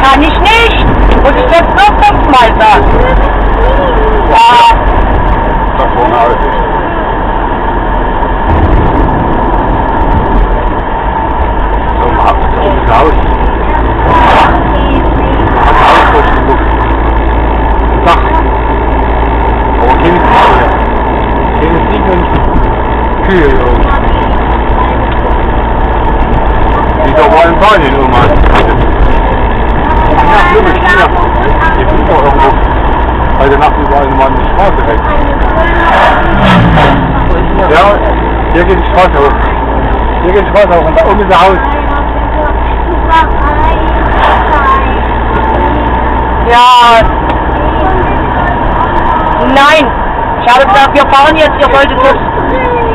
Kann ich nicht. Muss ich jetzt noch 5-mal sagen. Ja. Davon aus. So, man hat das Haus. Man hat das Haus durchgeguckt. Dach. Aber keine Ziegen und Kühe irgendwie. Die da wollen Beine nur mal. Ja, schlimme Kinder. Die sind doch irgendwo. Heute Nacht überall mal in die Straße weg. Ja, hier geht die Straße hoch. Hier geht die Straße hoch und da oben ist ein Haus. Ja. Nein. Ich habe gesagt, wir fahren jetzt, ihr solltet jetzt.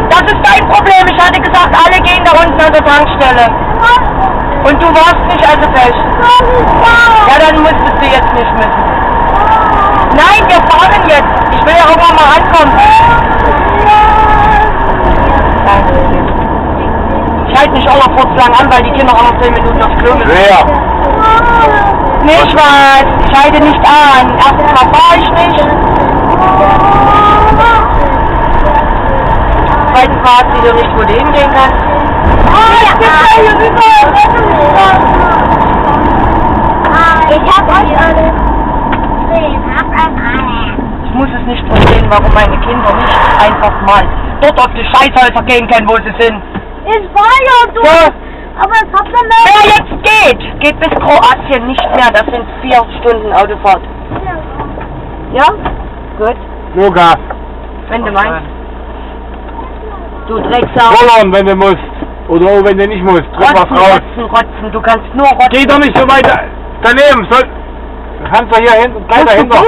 Das ist dein Problem. Ich hatte gesagt, alle gehen da unten an der Tankstelle. Und du warst nicht, also Pech. Ja, dann musstest du jetzt nicht müssen. Nein, wir fahren jetzt. Ich will ja irgendwann mal ankommen. Ich halte nicht auch noch kurz lang an, weil die Kinder auch noch 10 Minuten aufs Klo müssen. Wer? Nicht was. Ich halte nicht an. Erstens mal fahre ich nicht. Zweitens mal hat sie doch nicht, wo du hingehen kannst. Ich hab euch alle. Ich muss es nicht verstehen, warum meine Kinder nicht einfach mal dort auf die Scheißhäuser gehen können, wo sie sind. Ich war ja du. So. Aber es hat dann nicht. Wer jetzt geht bis Kroatien nicht mehr. Das sind 4 Stunden Autofahrt. Ja? Gut. Nur Gas. Wenn du meinst. Du Drecksau. Rollern, wenn du musst. Oder auch wenn du nicht musst. Drück was raus. Rotzen. Du kannst nur rotzen. Geh doch nicht so weit daneben. Kannst du hier hinten, gleich dahinter.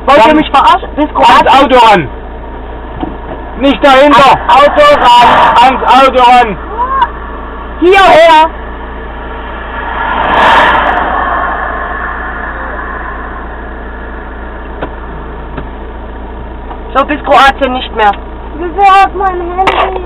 Wollt ihr mich verarschen? Bis Kroatien. Ans Auto ran. Nicht dahinter. Ans Auto ran. Ans Auto ran. Hierher. So, bis Kroatien nicht mehr. Wieso hat mein Handy?